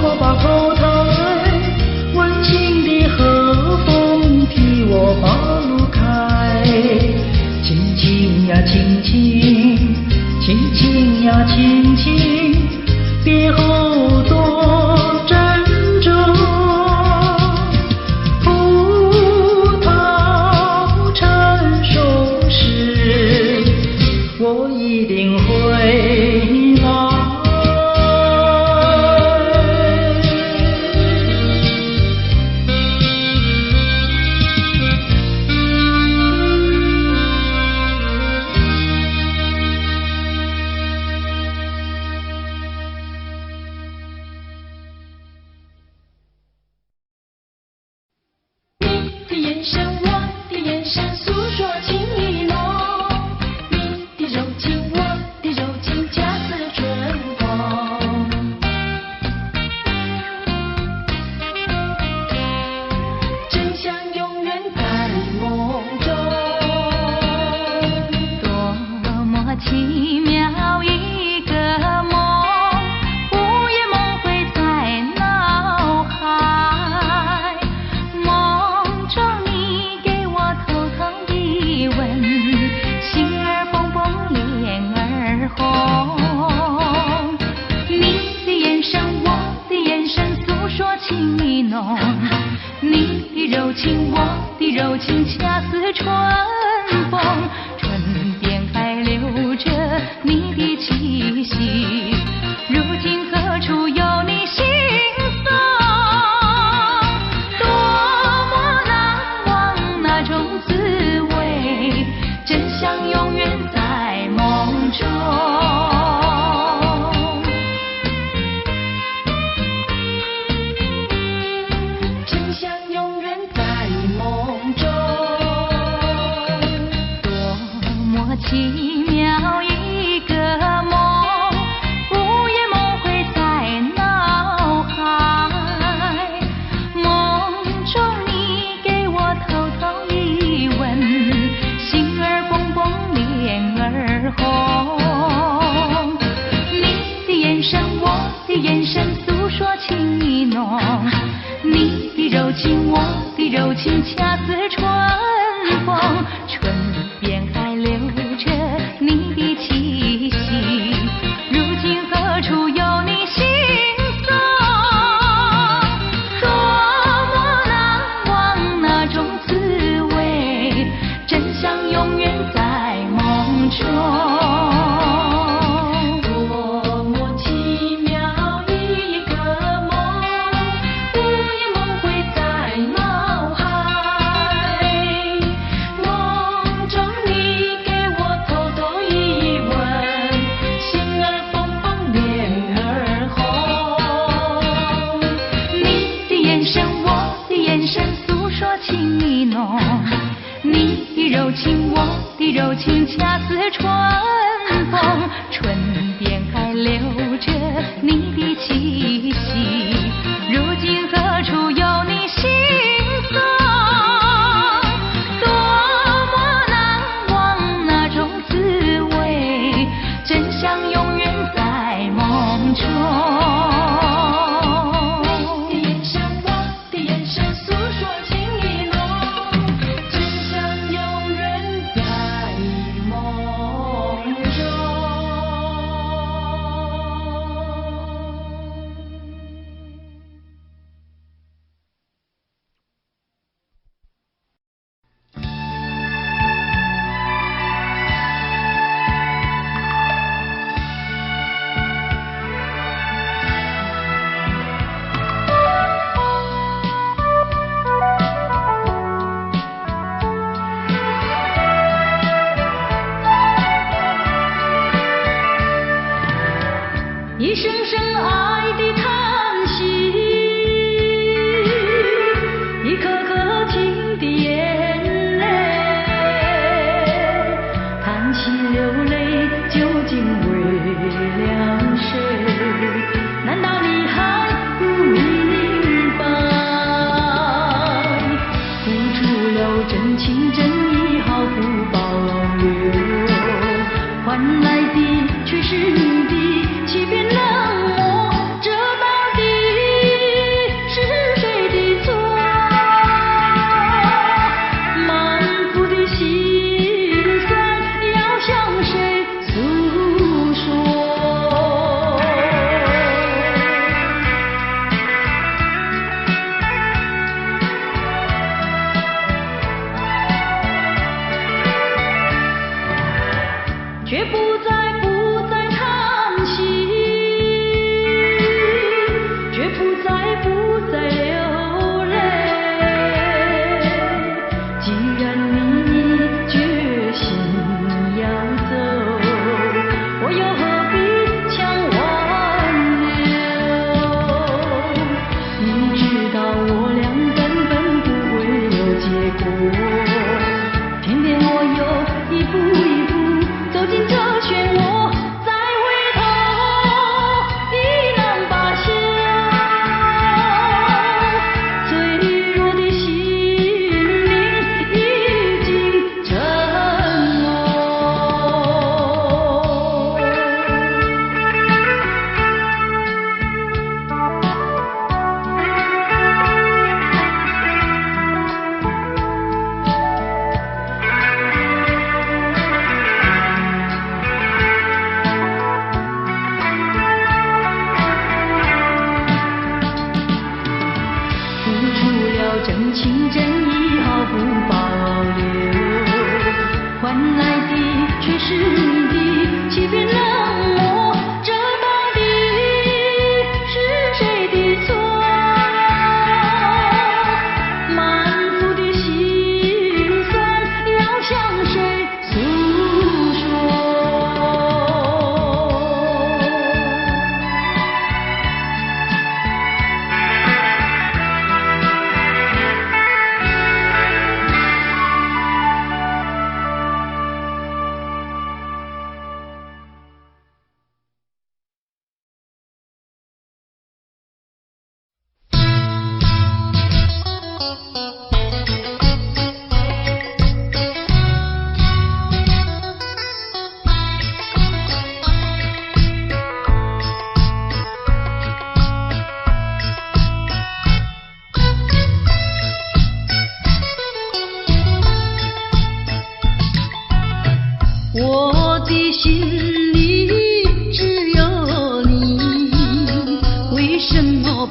我眼神，我的眼神诉说情意浓。你的柔情，我的柔情，恰似春风。真相永远在梦中。多么奇妙一个梦，午夜梦回在脑海。梦中你给我偷偷地问，心儿蹦蹦，脸儿红。你的眼神，我的眼神，诉说情意浓。你的柔情，我的柔情，恰似春风。唇边还留着你的气息，如今何处有你心踪？多么难忘那种滋味，真相永远在梦中。真相永远在梦中。多么奇妙一个梦，午夜梦回在脑海。梦中你给我偷偷一吻，心儿蹦蹦，脸儿红。你的眼神，我的眼神，诉说情意浓。你的柔情，我的柔情，恰似春风。唇边还留着你的气息，如今何处有你心踪？多么难忘那种滋味，真相永远在梦中。多么奇妙一个梦，午夜梦回在脑海。梦中你给我偷偷一吻，心儿蹦蹦，脸儿红。你的眼神，我的眼神，诉说情意浓。你的柔情，我的柔情，恰似春风。唇边还留着你的气息，如今何处有你心踪？多么难忘那种滋味，真相永远在梦中。你的眼神，我的眼神，诉说情意浓。真相永远在梦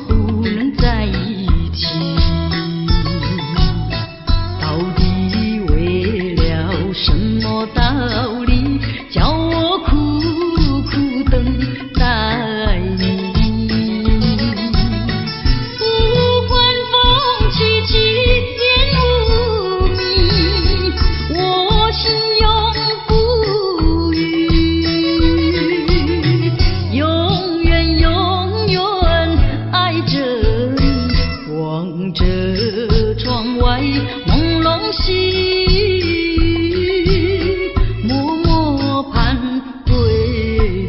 不能在一起？到底为了什么道理，叫我苦苦等待你？不管风凄凄烟雾迷，我心永不渝，永远永远爱着你，望着窗外朦胧细雨，默默盼归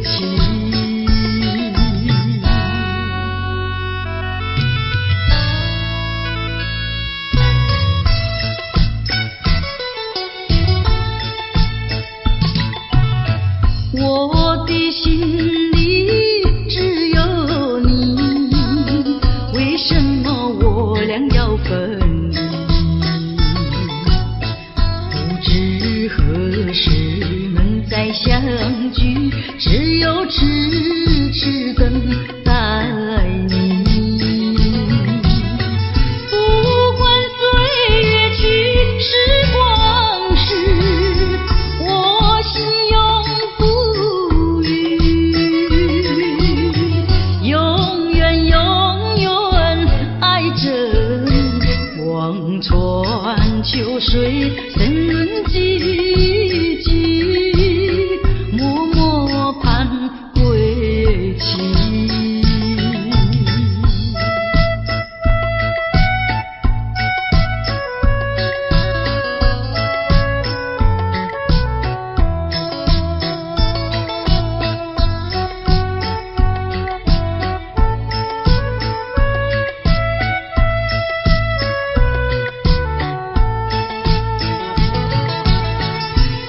期。我的心里只有你，为什么我俩要分离？不知何时能再相聚，只有痴痴等待你。不管岁月去，时光逝，我心永不渝，永远永远爱着你，望穿秋水，深润寂寂，默默盼归期。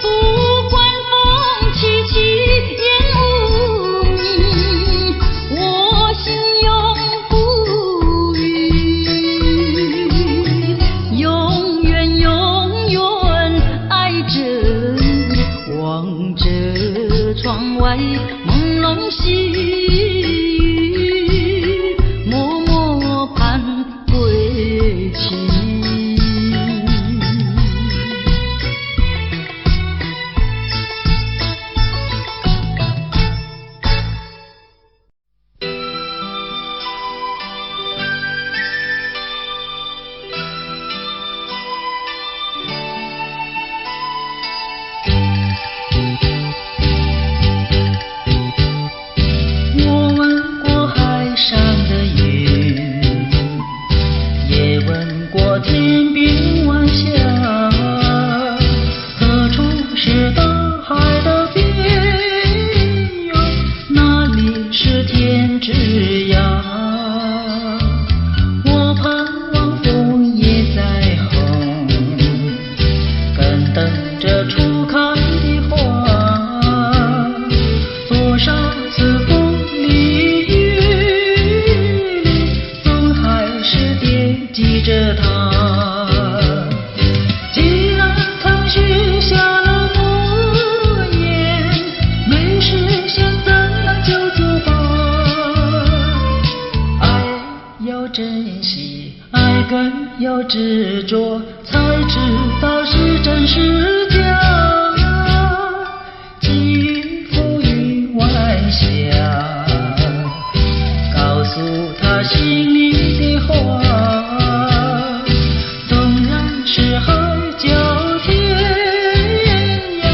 不管风凄凄烟雾迷，我心永不渝，永远永远爱着你，望着窗外朦胧细雨，默默盼归期。我问过海上的云，也问过天边晚霞，何处是大海的边缘，哪里是天之涯？我盼望枫叶再红，更等着初开的花，多少次风里雨里，总还是惦记着他。既然曾许下了诺言，没实现怎能就作罢？爱要珍惜，爱更要执着，才知道是真是假。寄予浮云晚霞，告诉他心里的话，纵然是海角天涯，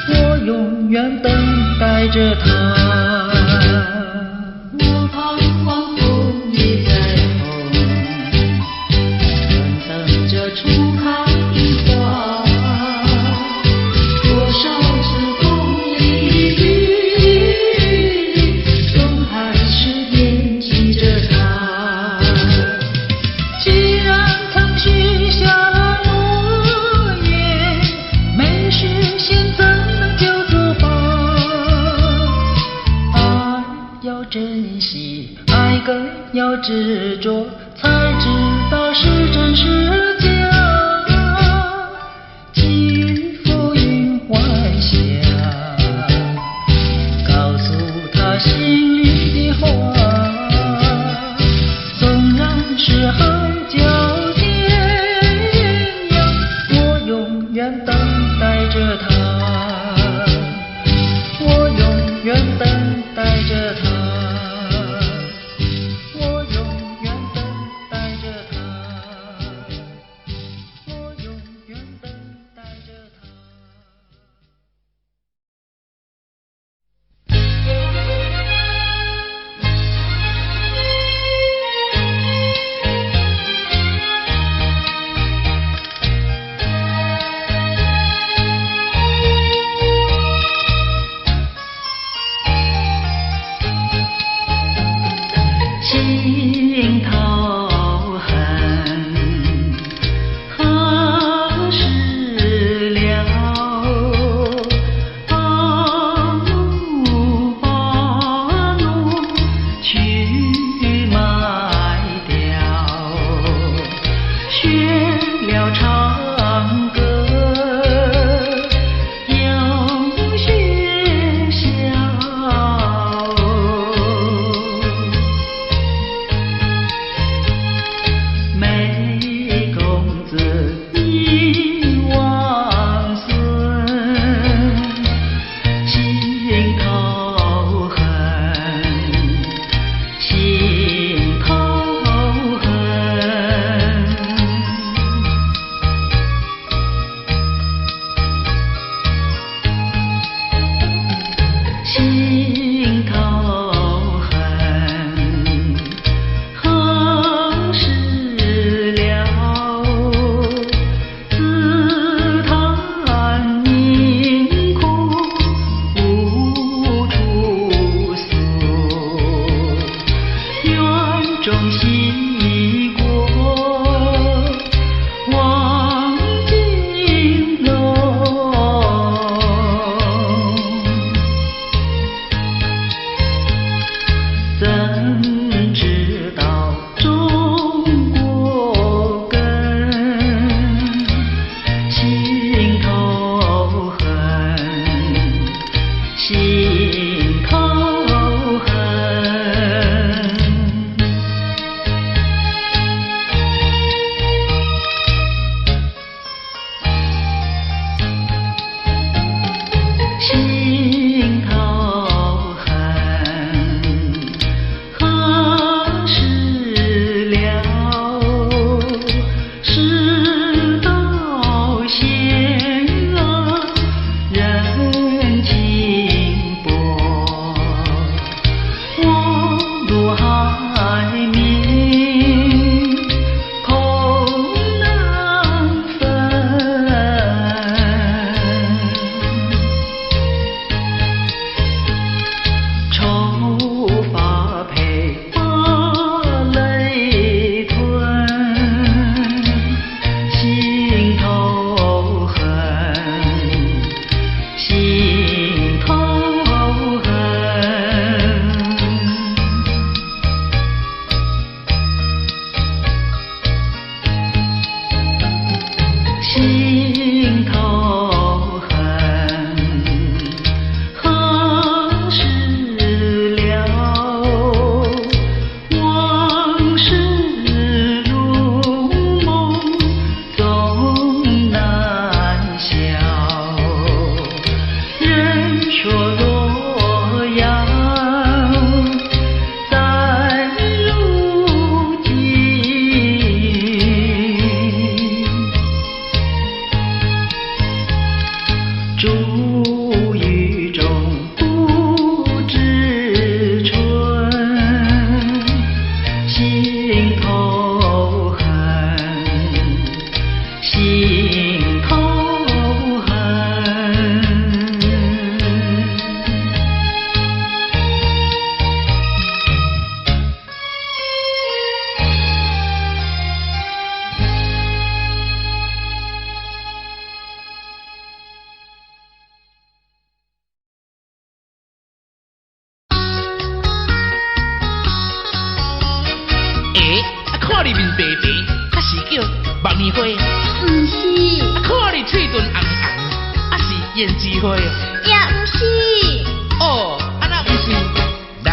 我永远等待着他。我盼望枫叶再红，更等着初开的花，多少次风里雨里，总还是惦记着他。既然曾许下了诺言，没实现怎能就作罢？爱要珍惜，爱更要执着，才知道是真是假。寄予浮云晚霞，告诉他心里的话，纵看你面白白，还是叫木棉花？毋是，看你嘴唇红红，还是胭脂花？也毋是，哦，那毋是腊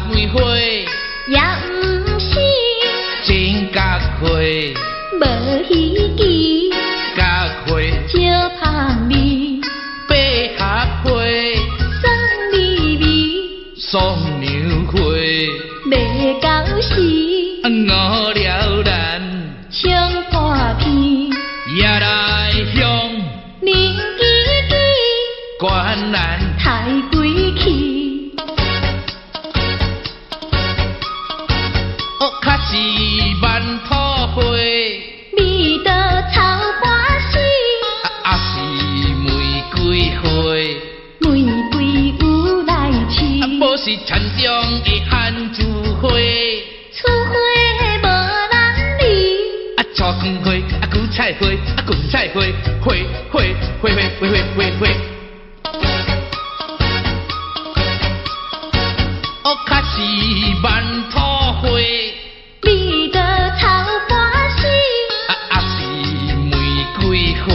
梅花，也毋是，真角花，无稀奇，角花，少香味，百合花，爽微微，双牛花，袂到时。我了咱唱破片，也来向年纪纪，关咱太贵气。哦，较是万土花，味道草花死，啊是玫瑰花，玫瑰有来试，无是田中的番薯花。厝花无人理，炒姜花，韭菜花，芹菜花，花。哦，较是万土花，味道草花死，啊是玫瑰花，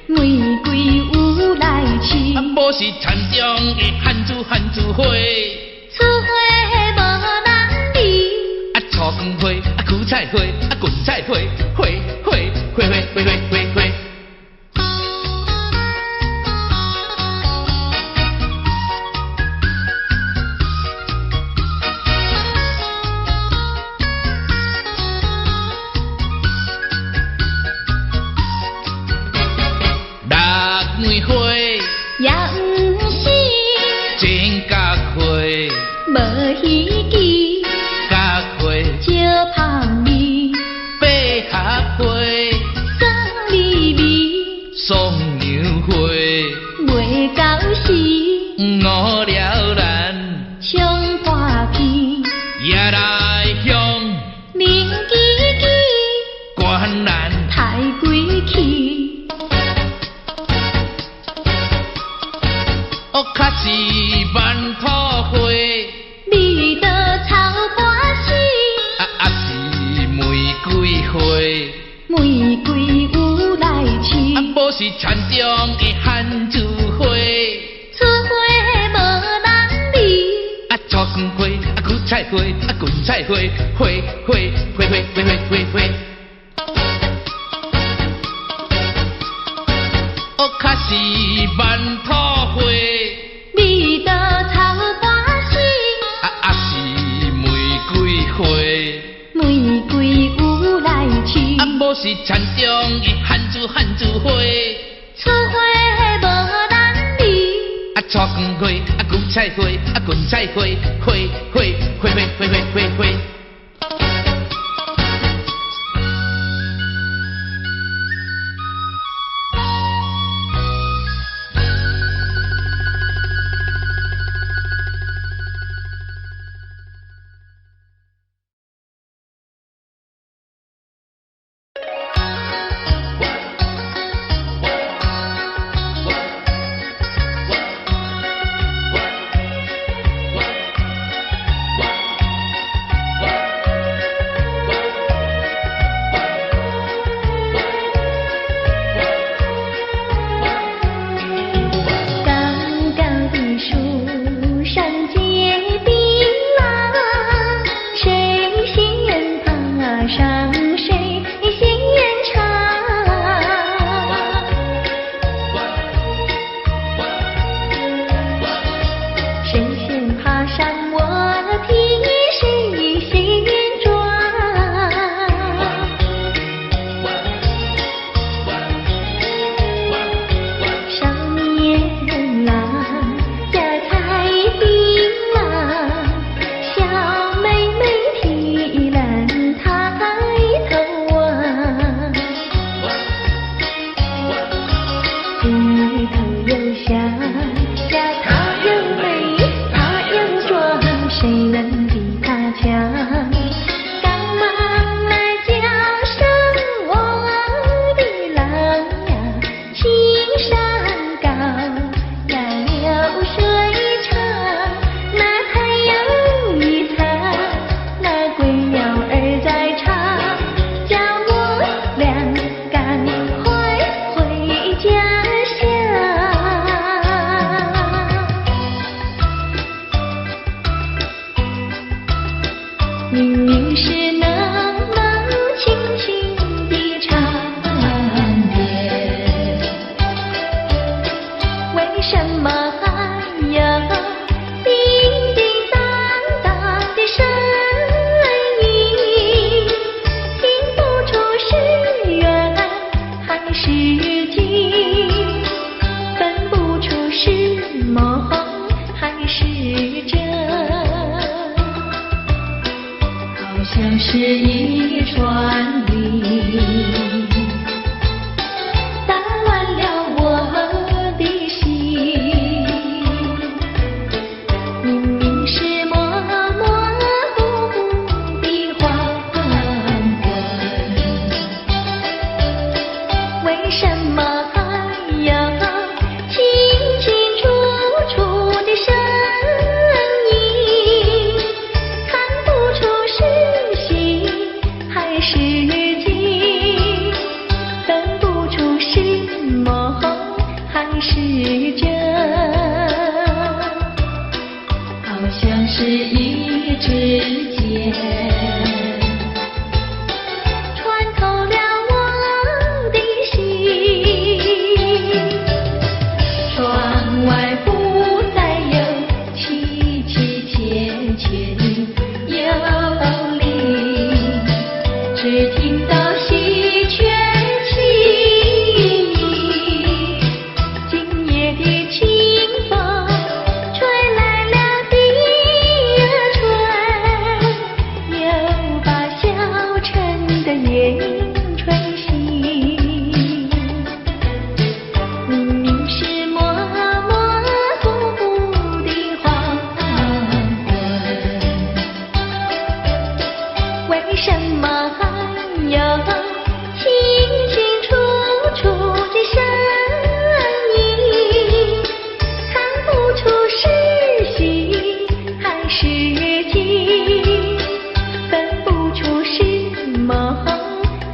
玫瑰有来试，无是田中的番薯花。厝花无人理，炒姜花，韭菜花，芹菜花，花。腊梅花，也毋是，真角花，无稀奇，角花，少香味，百合花，爽微微，双牛花，袂到时，我了咱唱破片，也来向年人太贵气，哦，较是万土花，你的草花死，啊是玫瑰花，玫瑰有来痴，无是田中的番薯花，出花无人理，草根花，韭菜花，芹菜花，花。哦，较是万土花，你的草花死，啊是玫瑰花，玫瑰有来痴，无是田中的番薯花，出花无人理，草根花，韭菜花，芹菜花，花。是一串梨，打乱了我的心。明明是模模糊糊的黄昏，为什么还有清清楚楚的声音？看不出是喜还是惊，分不出是梦还是真，好像是一支箭穿透了我的心。窗外不再有凄凄切切的幽灵，只听到喜鹊轻吟。今夜的清风吹来了第二春，又把小城的夜莺吹醒。明明是模模糊糊的黄昏，为什么还有清清楚楚的声音，看不出是虚还是景，分不出是梦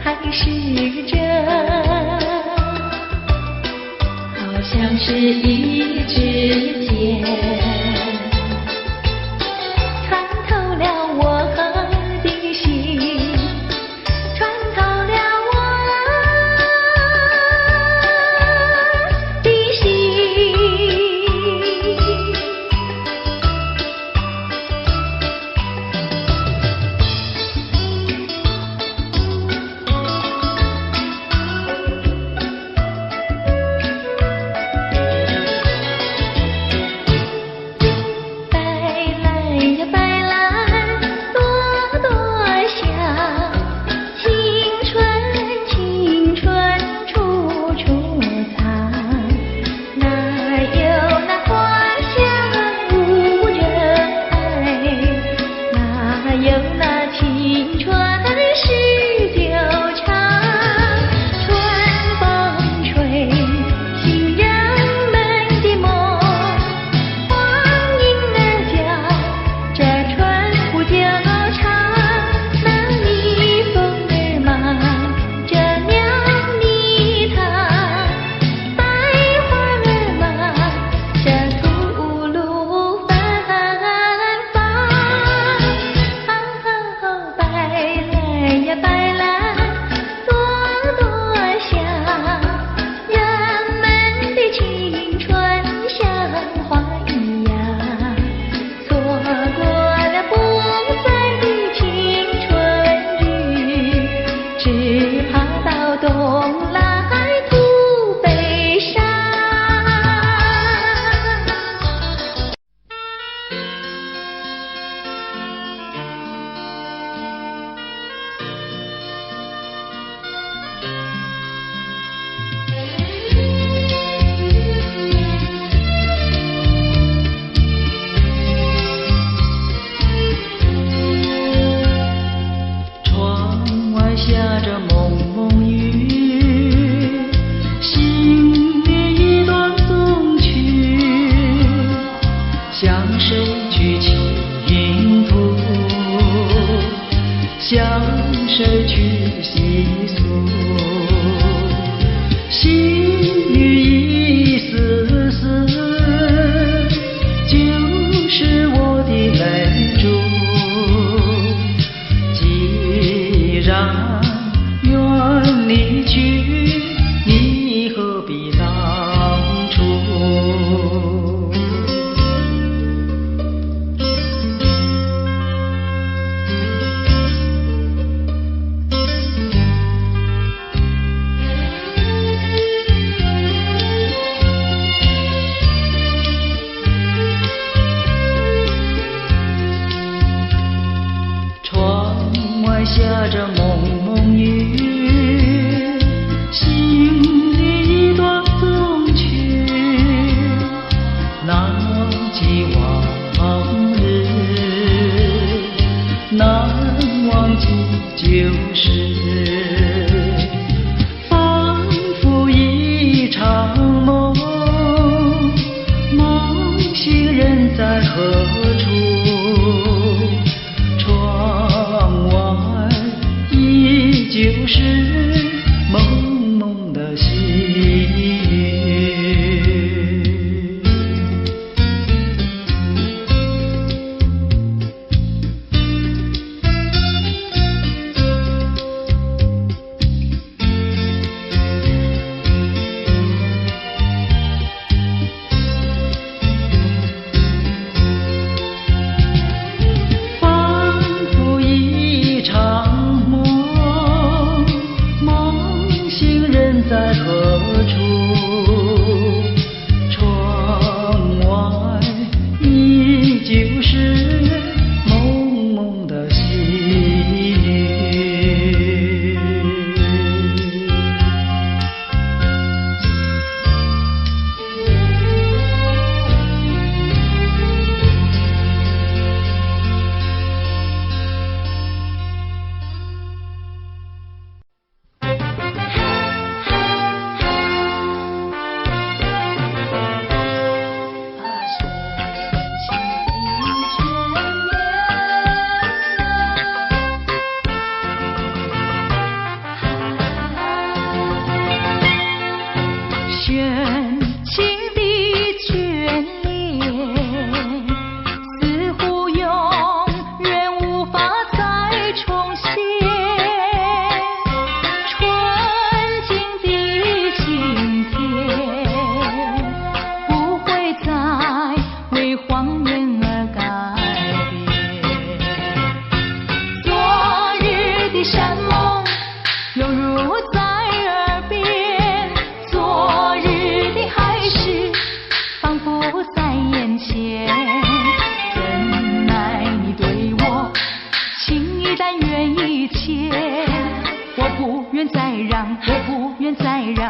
还是真，好像是一支箭穿透了我的心，穿透了我的心。白兰呀白兰，朵朵香，青春青春处处藏，哪有那花香无人爱，哪有那青春是久长，春风吹醒人们的梦，黄莺儿叫，这春湖就长，那蜜蜂儿忙，这鸟蜜糖，百花儿忙，这吐露芬芳。白兰呀白兰，朵朵香，人们的青春像花一样，错过了不再的青春日，只好到东来吐悲伤。窗外下着蒙蒙雨，心里一段衷曲，向谁去倾吐？向谁去细诉？心里一丝丝，就是我的泪珠。既然愿离去，你何必当初？窗外下着蒙蒙雨，心里一段衷曲，难忘记往日，难忘记旧时，仿佛一场梦，梦醒人在何处？窗外依旧是蒙蒙的细雨。仿佛一场梦，梦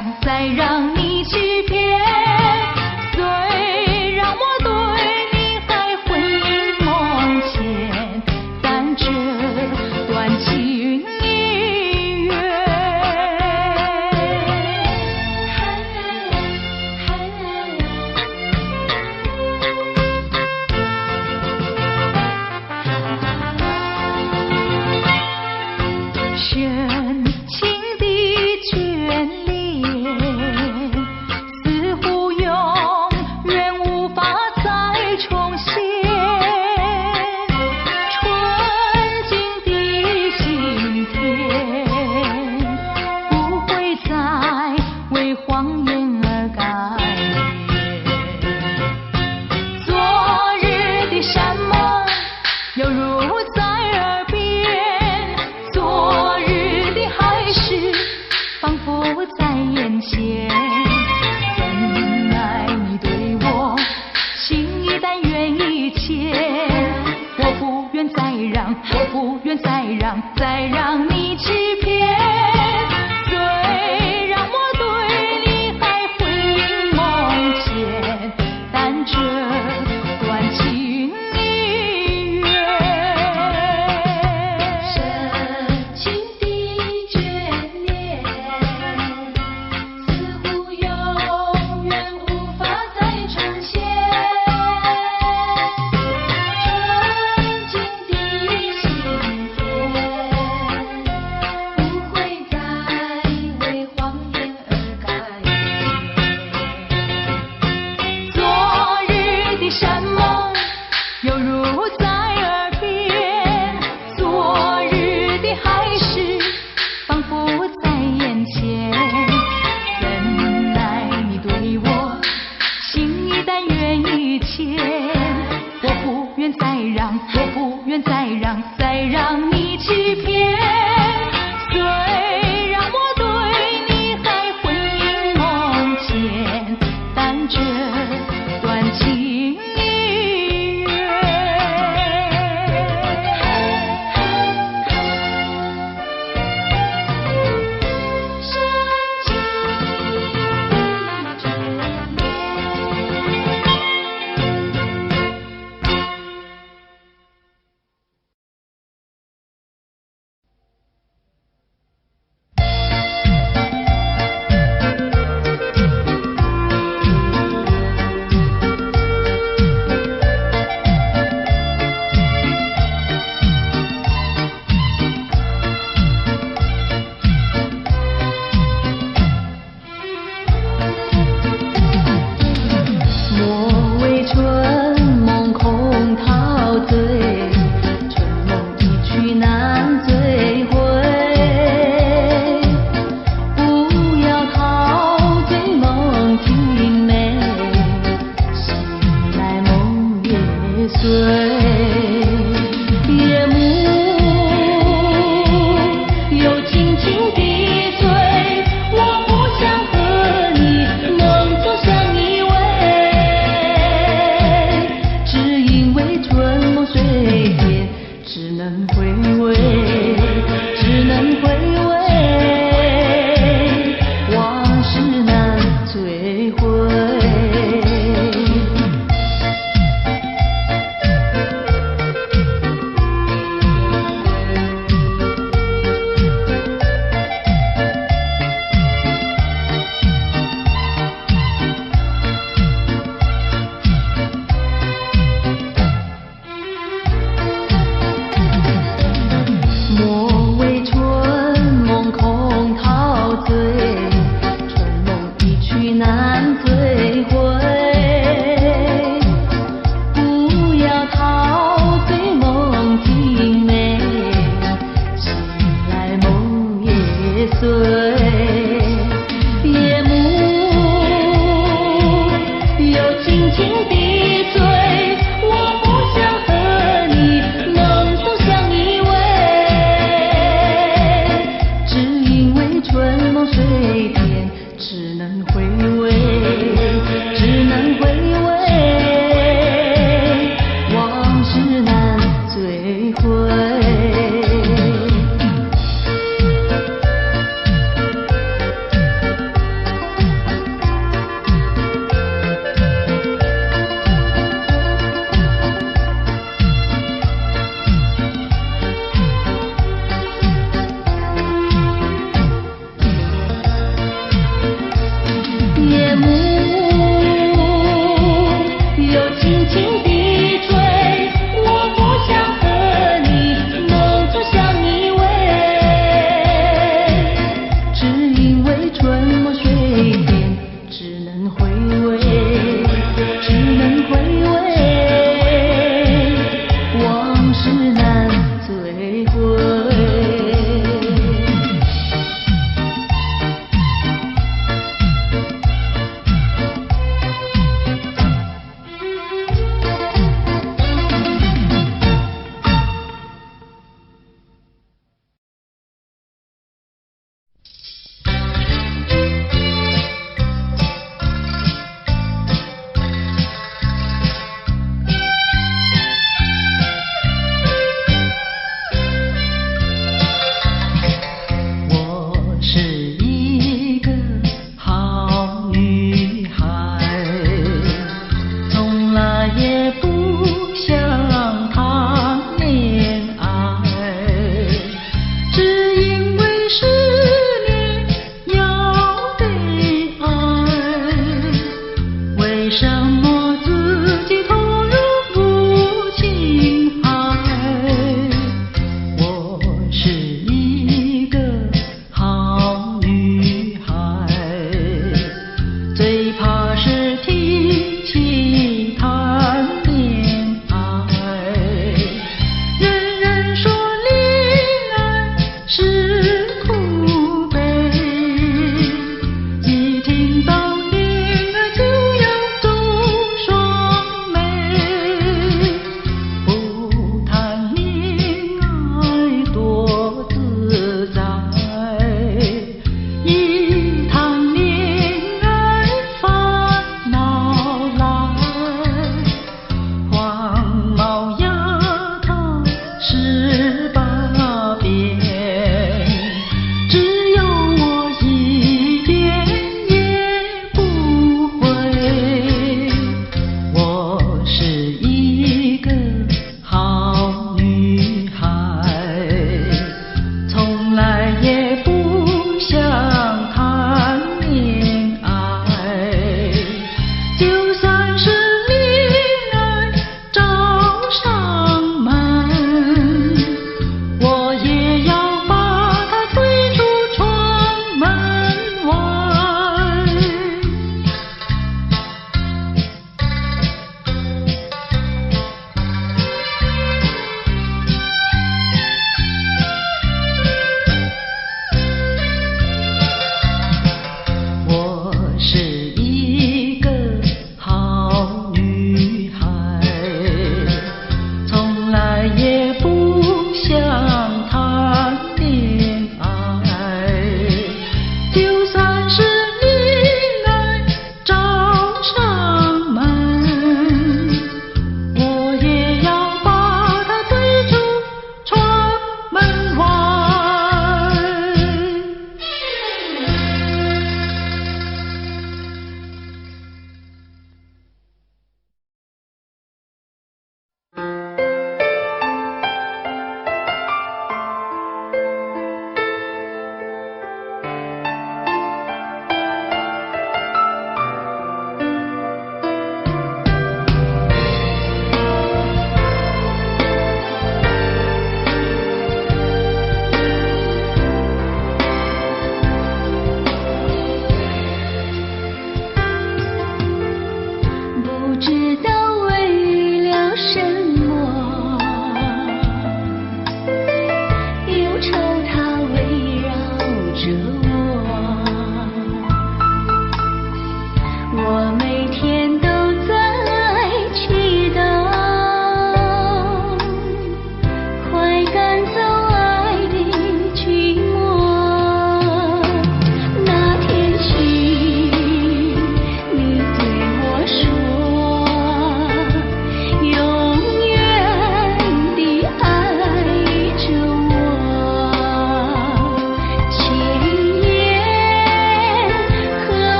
让，再让你欺骗。虽然我对你还魂萦梦牵，但这段情已远。深情的眷恋，似乎永远无法再重现。纯净的心田，不会再为谎言而改变。昨日的山盟，犹如在耳边。仿佛在眼前，怎奈你对我心意但愿意牵。我不愿再让，我不愿再让，再让你欺骗。虽然我对你还魂萦梦牵，但这段情已远。深情的眷恋，似乎永远无法再重现。纯净的心田，不会再为谎言而改变。昨日的山盟，犹如在耳边。昨日的海誓，仿佛在眼前。怎奈你对我心意但愿意牵。我不愿再让，我不愿再让，再让你欺骗。虽然我对你还魂萦梦牵，但这段情已远。深情的眷恋。莫为春梦空陶醉，春梦一去难追回。不要陶醉梦停美，醒来梦也碎。夜幕又轻轻地吹，我不想和你梦中相依偎，只因为春梦随天，只能回味，只能回味，往事难追回。莫为春梦空陶醉，春梦一去难追回。不要陶醉梦停美，醒来梦也碎。夜幕又轻轻地吹，我不想和你梦中相依偎，只因为春梦随天，只能回味，只能回味，往事难追回。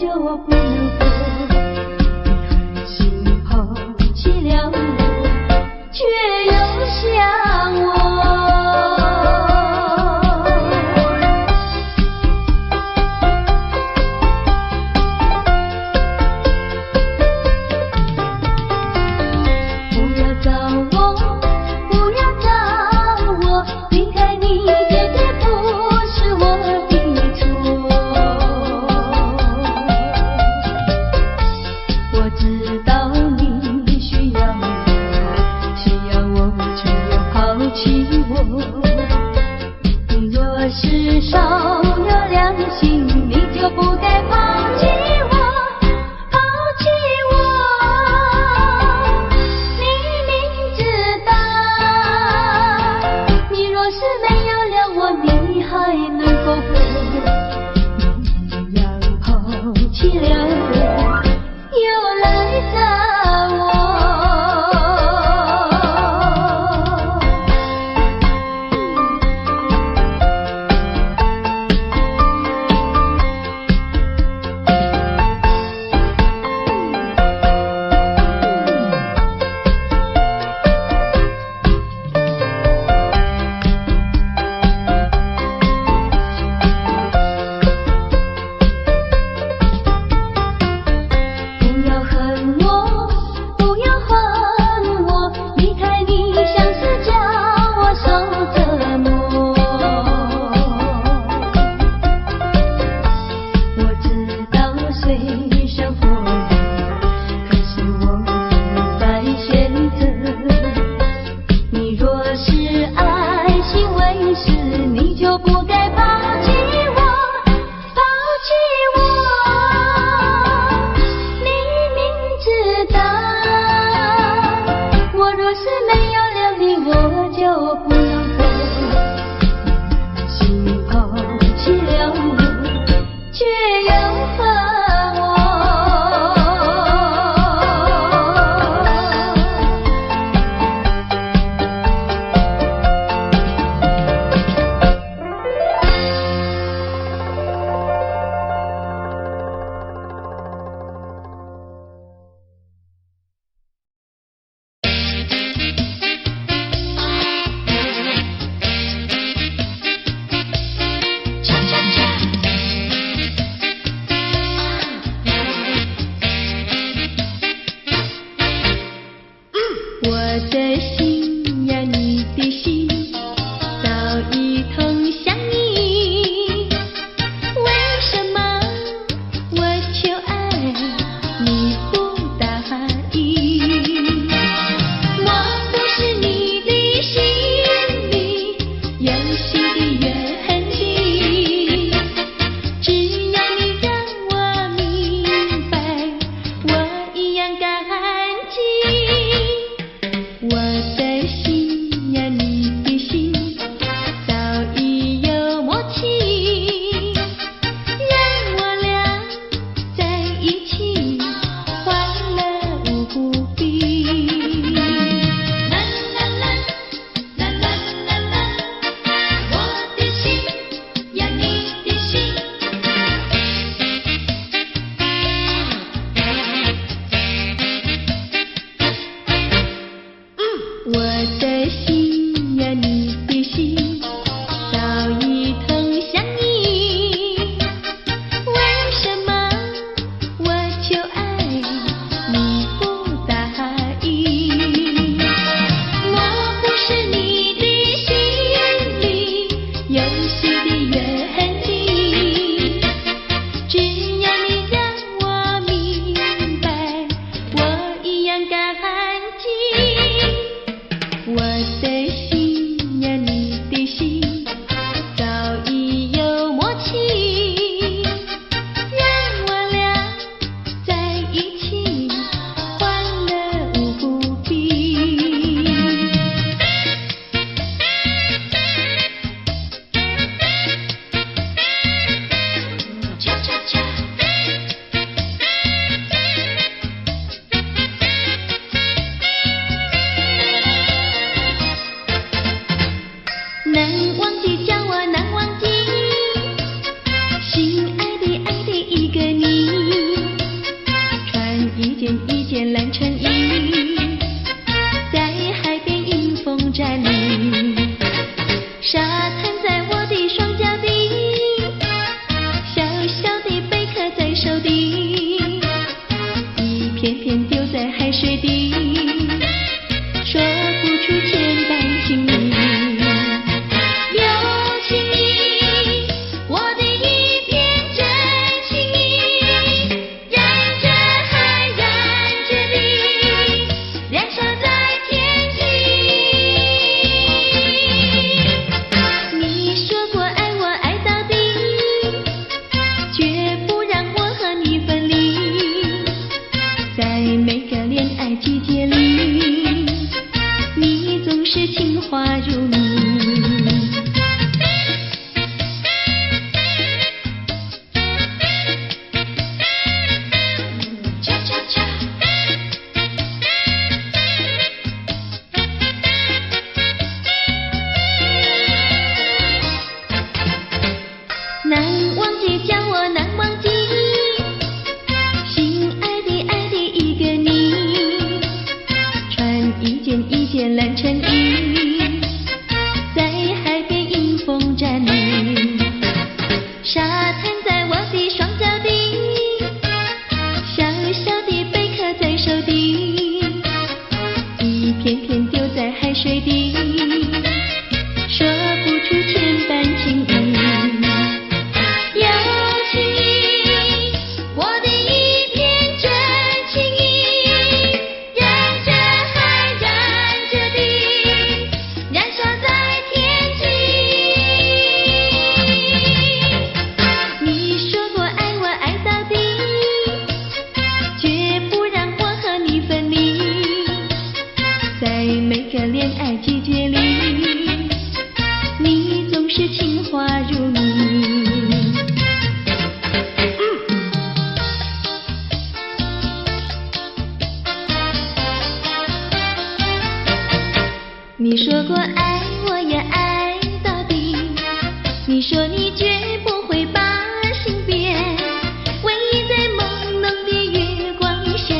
叫我不能活。你狠心抛弃了我，却又想我。不要找我，不要找我，离开你绝对不是我的错。手底，一片片丢在海水底，说不出千般情意。有情意，我的一片真情意，燃着海，燃着地，燃烧在天际。你说过爱我爱到底，绝不让我和你分离。在每个恋爱季节里，你总是情话如你。恰恰恰。难忘记，叫我难忘记，心爱的一个你，穿一件蓝衬衣，在海边迎风站立，沙滩在我的双脚底，小小的贝壳在手底，一片片丢在海水底，说不出千般情意。有情意，我的一片真情意，燃着海，燃着地，燃烧在天际。你说过爱我爱到底，绝不让我和你分离。在每个恋爱季节里，你总是情话如你。你说过爱我也爱到底，你说你绝不会把心变，唯一在朦胧的月光下，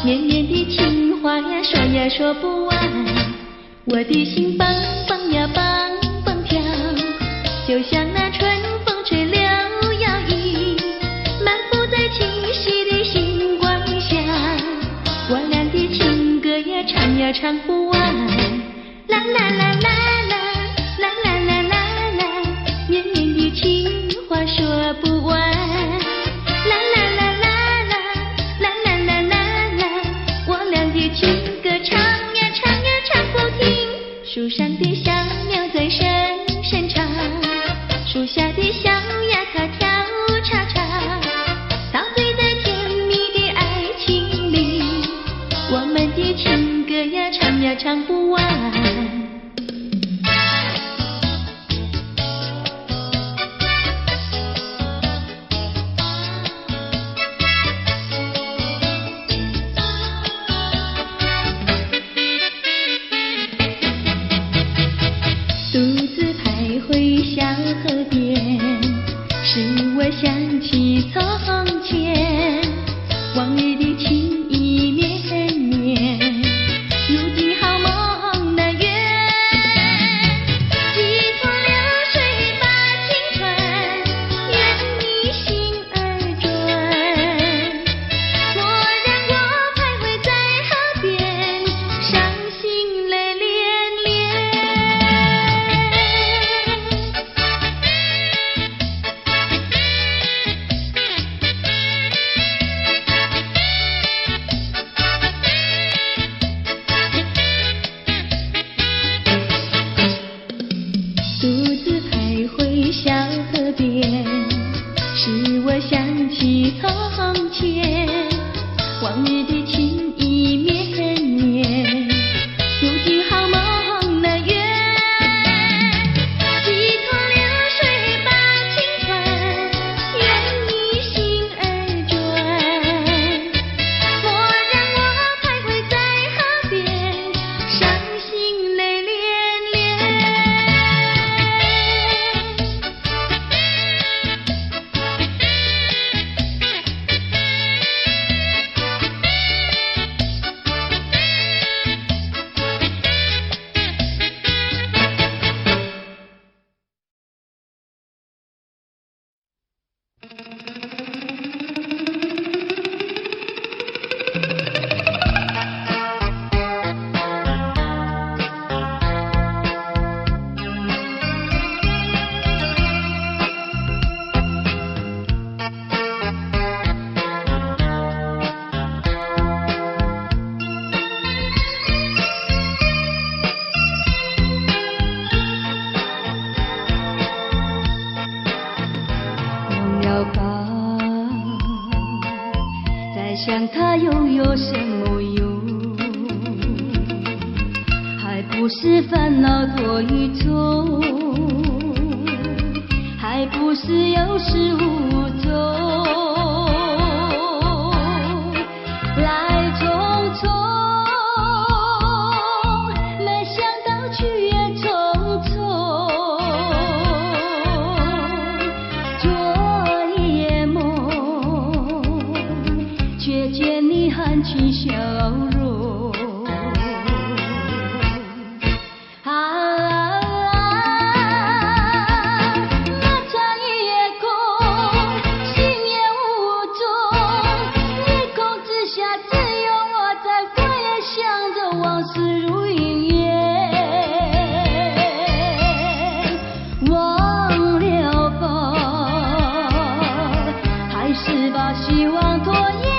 绵绵的情话呀说不完，我的心蹦蹦呀蹦蹦跳，就像那春风吹柳摇曳，漫步在清晰的星光下，我俩的情歌呀唱不完。啦啦啦啦啦啦啦啦啦啦，绵绵的情话说不完。啦啦啦啦啦啦啦啦啦啦，我俩的情歌唱不停。树上的小鸟在声声唱，树下的小鸭它跳叉叉，陶醉在甜蜜的爱情里，我们的情歌呀唱不完。独自徘徊小河边，使我想起从前，往日的情意绵绵，如今好梦难圆。几头流水把青春，愿你心儿转。蓦然我徘徊在河边，伤心泪涟涟。独自徘徊小河边，使我想起从前，往日的情意绵绵，如今好梦难圆。几头流水把青春，愿你心儿转。蓦然我徘徊在河边，伤心泪涟涟。想他又有什么用？还不是烦恼多一种，还不是有始无终。来匆匆，没想到去也匆匆。做一夜梦，却见你含情笑容。那场一夜空，心也无踪。夜空之下，只有我在回想着往事如云烟。忘了吧，还是把希望拖延。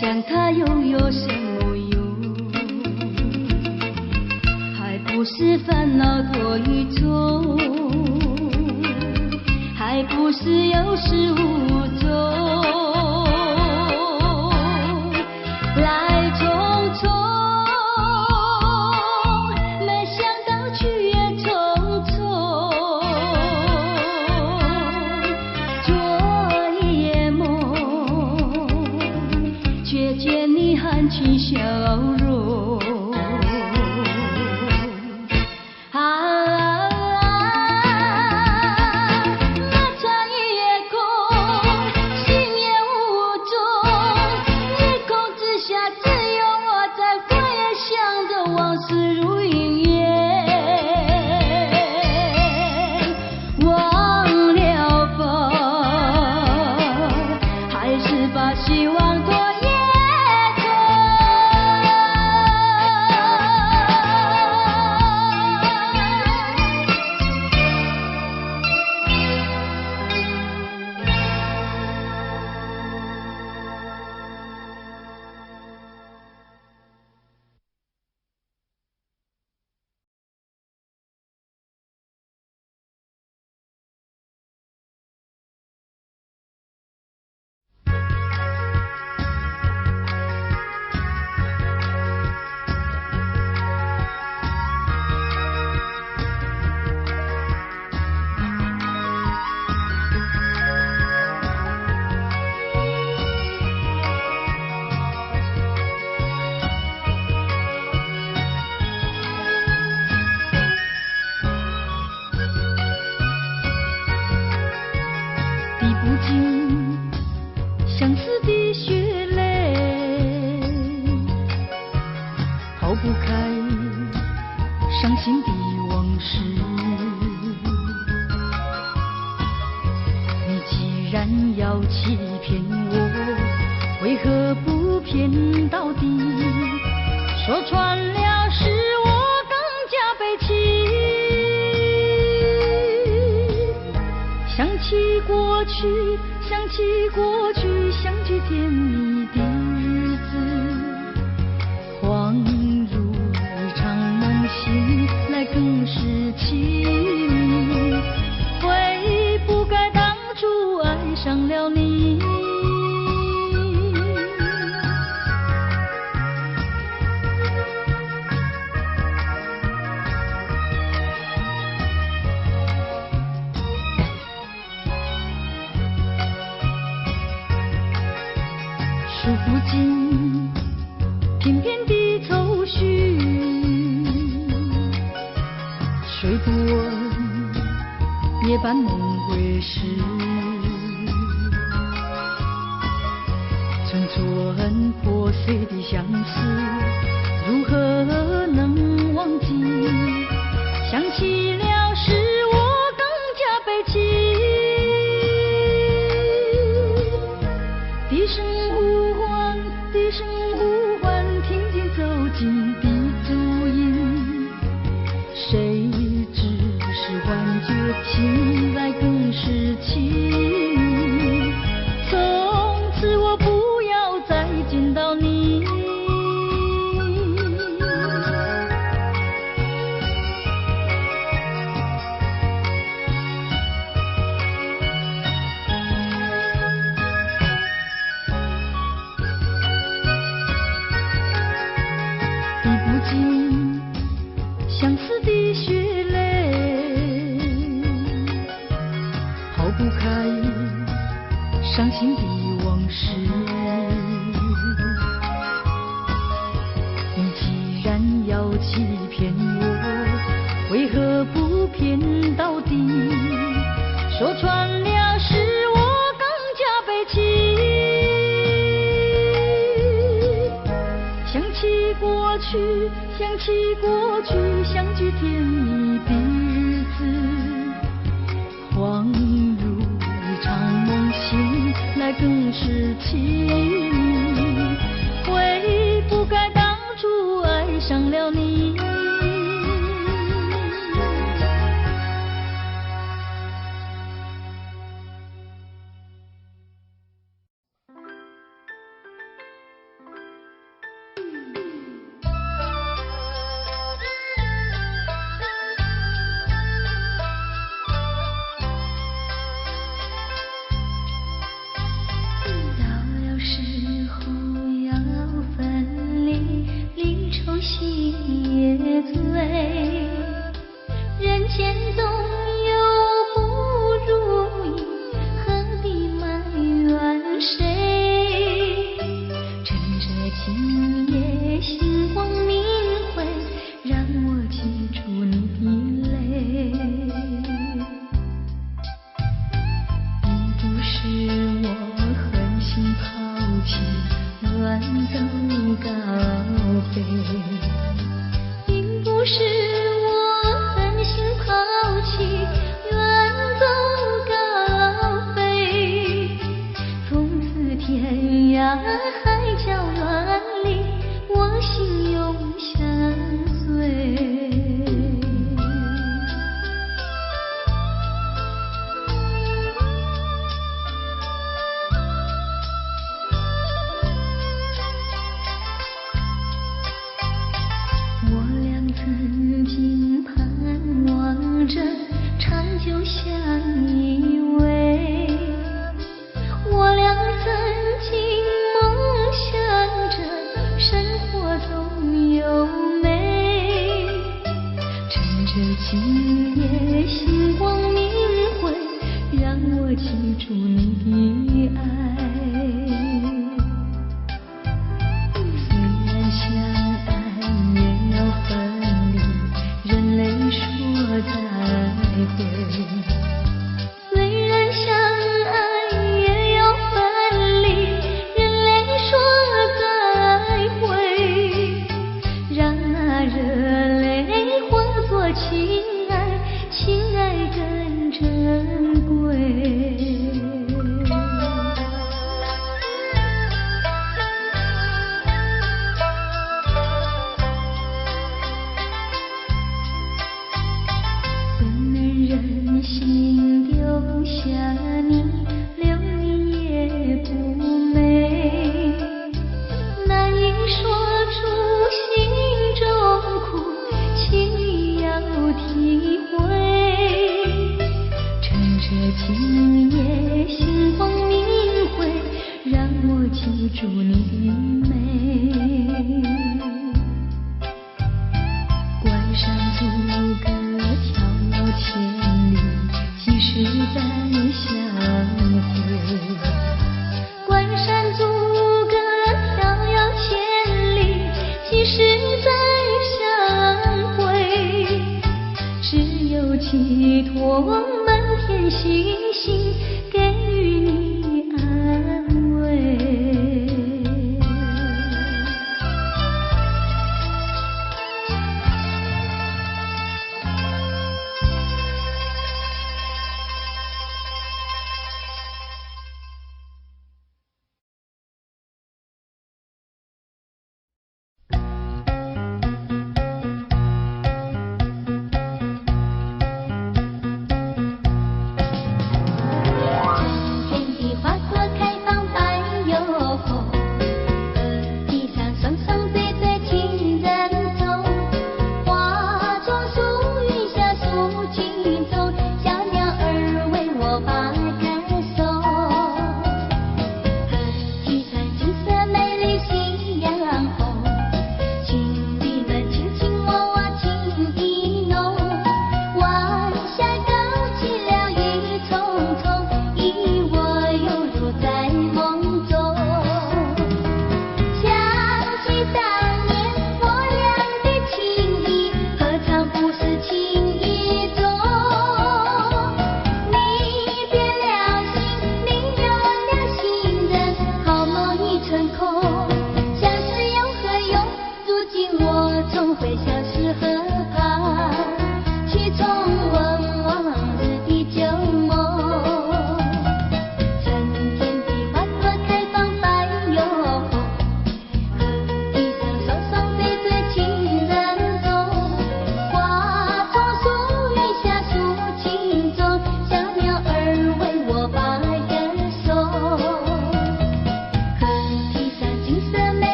想他又有什么用？还不是烦恼多一种，还不是有始无终。来匆匆，没想到去也匆匆。做一夜梦，却见你含情笑容。那场一夜空，心也无踪。夜空之下，只有我在回想着往事如云烟。忘了吧，还是把希望拖延。相思的血泪，抛不开伤心的往事。你既然要欺骗我，为何不骗到底？说穿了使我更加悲戚。想起过去，想起过去相聚甜蜜的日子，恍如一场梦醒来更是凄迷。悔不该当初爱上了你。数不尽片片的愁绪，睡不稳夜半梦归时，寸寸破碎的相思，如何能忘记？想起了使我更加悲戚。伤心的往事。你既然要欺骗我，为何不骗到底？说穿了使我更加悲戚。想起过去，想起过去相聚甜蜜的日子，恍如一场梦，醒来更是凄迷。悔不该当初爱上了你。人间总有不如意，何必埋怨谁？趁着今夜星光明辉，让我记住你的泪。并不是我狠心抛弃，远走高飞。不是我狠心抛弃，远走高飞。从此天涯海角远离，我心永相随。曾经盼望着长久相依偎，我俩曾经梦想着生活总有美。趁着今夜星光明辉，让我记住你的爱。虽然相爱也要分离，人类说再会。虽然相爱也要分离，人类说再会。让那热泪化作情爱，情爱更珍贵。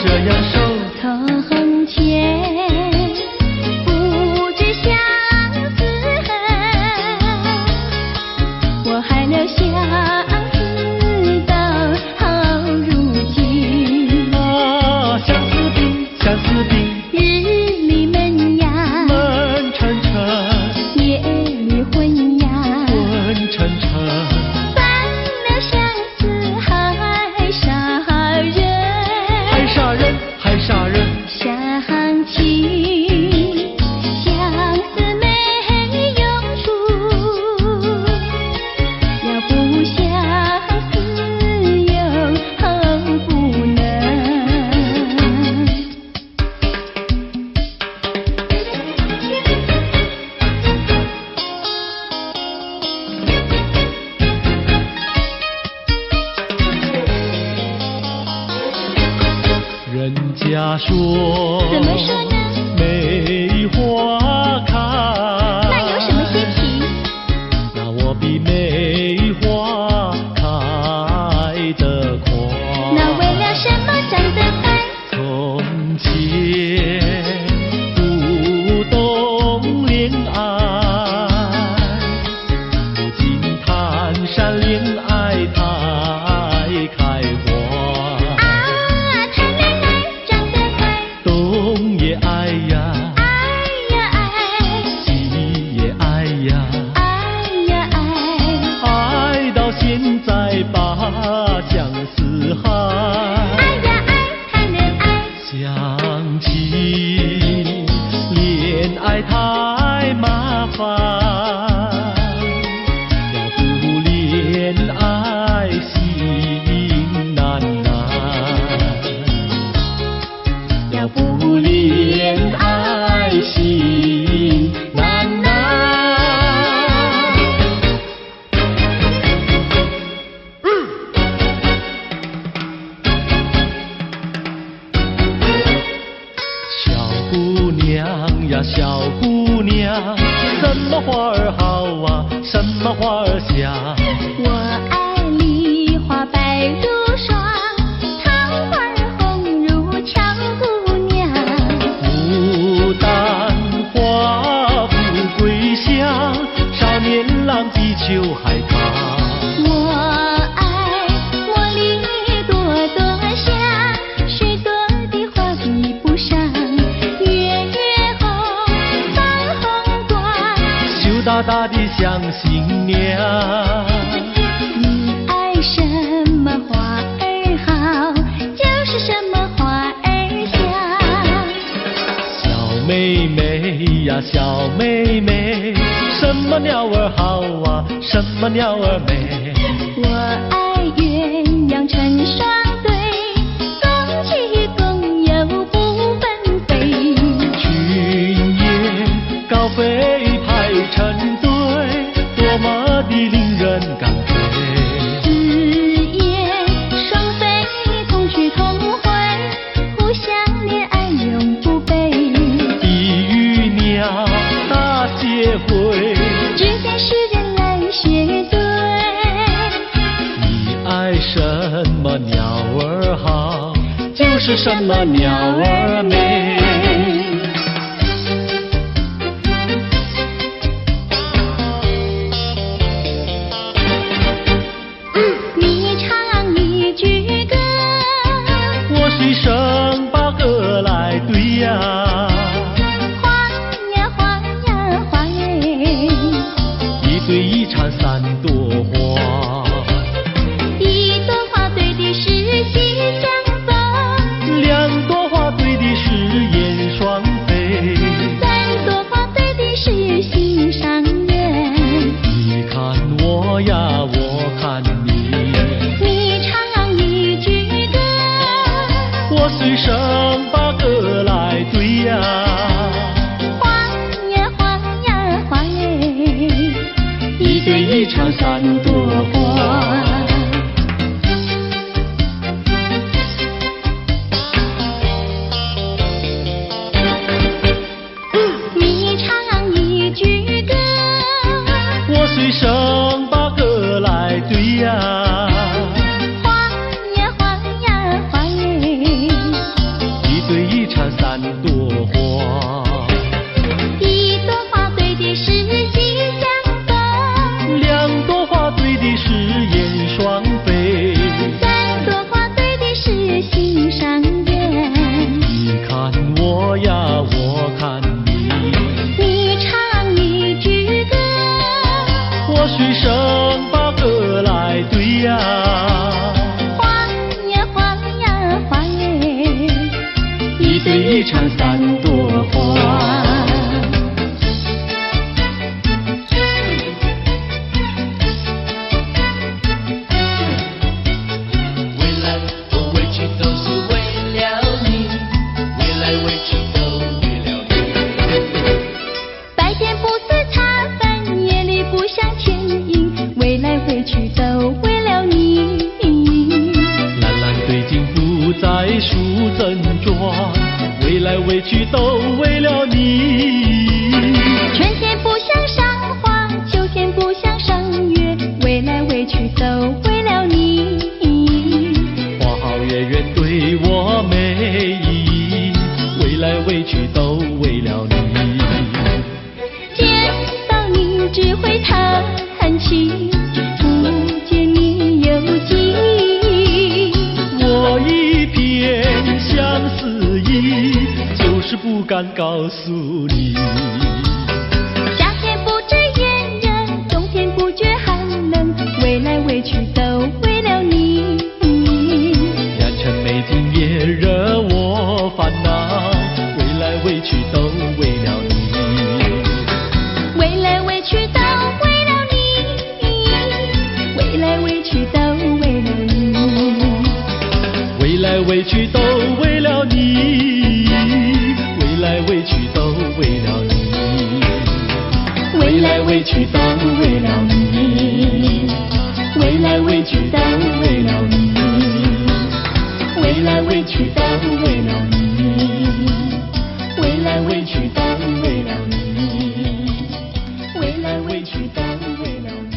这样守。从前不知相思恨，我还留相思到如今。啊，相思病，相思病，日里闷呀，闷沉沉，夜里昏呀，昏沉沉。犯了相思还杀人，还杀人，还杀人。想起相思没用处，要不相思又不能。人家说，怎么说呢？梅花开，那有什么稀奇？那我比梅花开得快。那为了什么长得快？从前不懂恋爱，如今谈山恋爱太开花。谈恋爱长得快，东也爱呀，爱呀爱，西也爱呀，爱呀爱，爱到现在把相思害。爱呀爱，谈恋爱。想起恋爱太麻烦，要不恋爱心难难，要不恋爱心难难。小姑娘呀，小姑娘，什么花儿好啊，什么花儿香？我爱梨花白如霜，桃花红如俏姑娘。牡丹花富贵香，少年郎比秋还长。我爱茉莉朵朵香，许多的花比不上。月月红，放红光。羞答答的像新娘。你爱什么花儿好，就是什么花儿香。小妹妹呀，小妹妹，什么鸟儿好啊，什么鸟儿美？我爱鸳鸯成双对，共骑共游不分飞。群雁高飞排成队，多么的令人感佩。紫燕双飞同去同回，互相恋爱永不悲。比喻鸟大协会，只见诗人来学对。你爱什么鸟儿好，就是什么鸟儿美。你唱一句歌，我随声把歌来对呀。花呀花呀花耶，一对一缠三朵花，一朵花对的是喜相逢，两朵花对的是燕双飞，三朵花对的是心上人。你看我呀，我看你，你唱一句歌，我随声把歌来对呀。花呀花呀花耶，一对一缠三朵花。你唱一句歌，我随声把歌来对呀。花呀花呀花耶，我水声把歌来对呀。花呀花呀花耶，一对一唱三朵花。树怎装？未来委屈都为了你。春天不想赏花，秋天不想赏月，未来委屈都为了你。花好月圆对我没意义，未来委屈都为了你。见到你只会叹气，不见你有记忆。我一片相思意，就是不敢告诉你。夏天不知炎热，冬天不觉寒冷，未来委屈都为了你。良辰美景也惹我烦恼，未来委屈都为了你。未来委屈都为了你，未来委屈都为了你。未来委屈都为了你，未来委屈都为了你，未来委屈都为了你，未来委屈都为了你，未来委屈都为了你，未来委屈都为了你，未来委屈都为了你，未来委屈都为了你。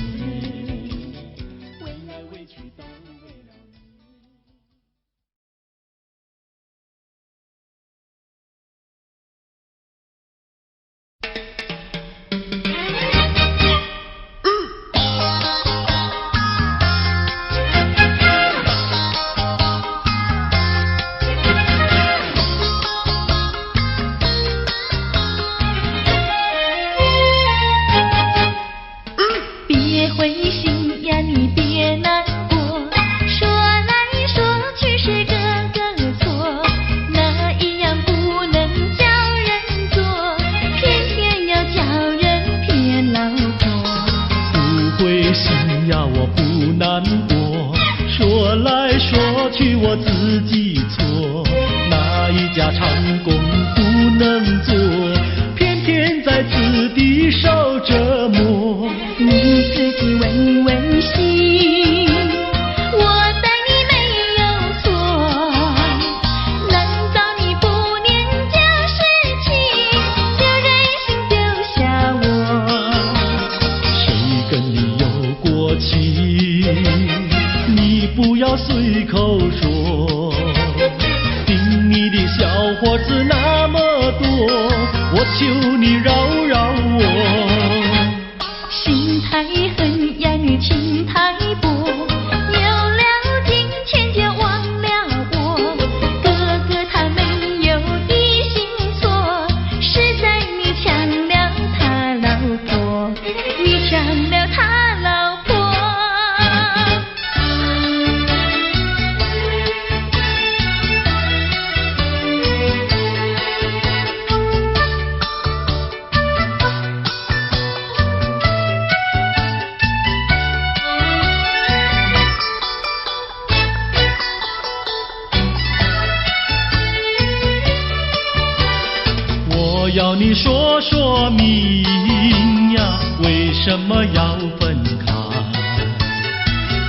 别灰心呀，你别难过，说来说去是个个错，哪一样不能叫人做，偏偏要叫人骗老婆。不灰心呀，我不难过，说来说去我自己错，哪一家长工不能做，偏偏在此地受折磨。你自己问问心，我待你没有错，难道你不念旧事情，就任性丢下我？谁跟你有过情，你不要随口说，听你的小伙子那么多，我求你饶饶我。心太狠呀，你情太薄，有了金钱就忘了我。哥哥他没有的心错，是在你抢了他老婆，你抢了他老婆。我要你说说明呀，为什么要分开？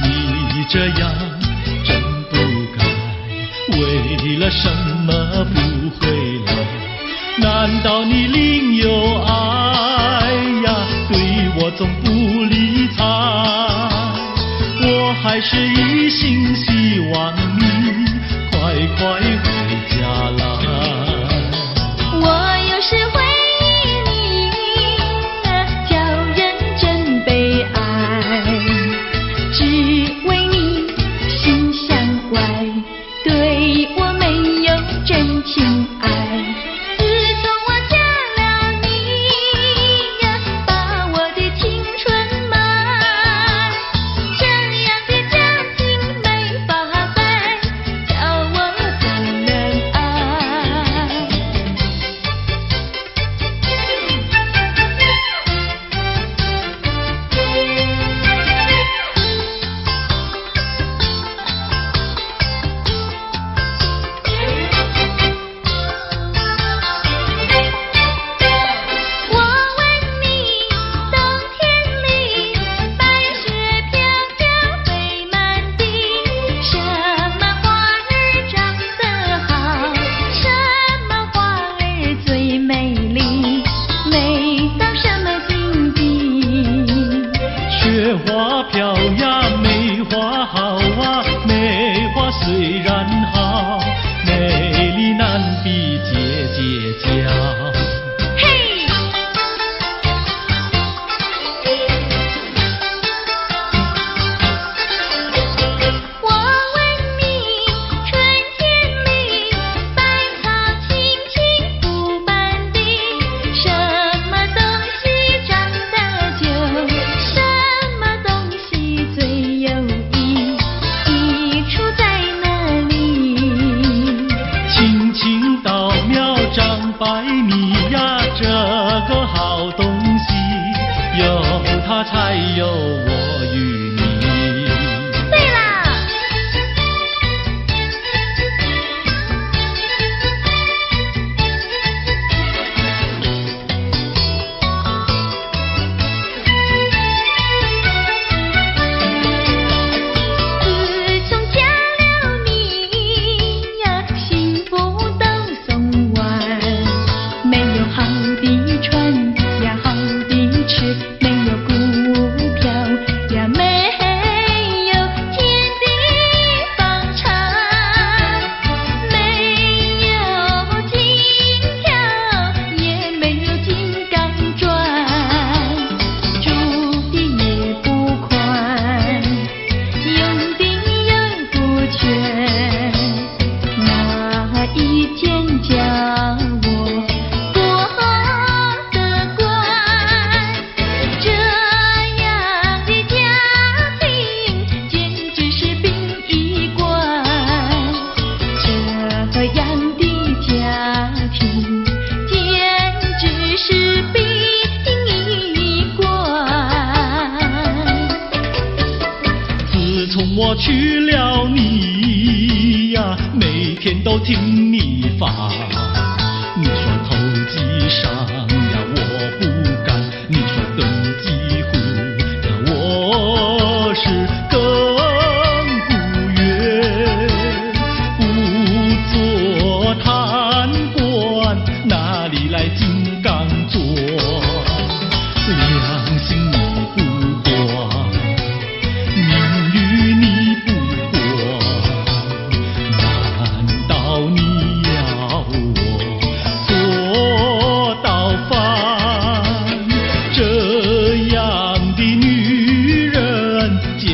你这样真不该，为了什么不回来？难道你另有爱呀？对我总不理睬，我还是一心希望你快快回家来。我有时会忆你，叫人真悲哀，只为你心像怪，对我没有真情爱。自从我嫁了你呀，把我的青春埋，梅花飘呀，梅花好啊，梅花虽然好，美丽难比姐姐娇。才有我与你。对啦，自从嫁了你呀，幸福都送完，没有好的穿呀，好的吃。我娶了你呀，每天都听你发。你说投机商呀，我不干；你说登记户呀，我是更不愿。不做贪官，哪里来金刚座？良心你不管，命运你不过，难道你要我做到凡？这样的女人简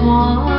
船。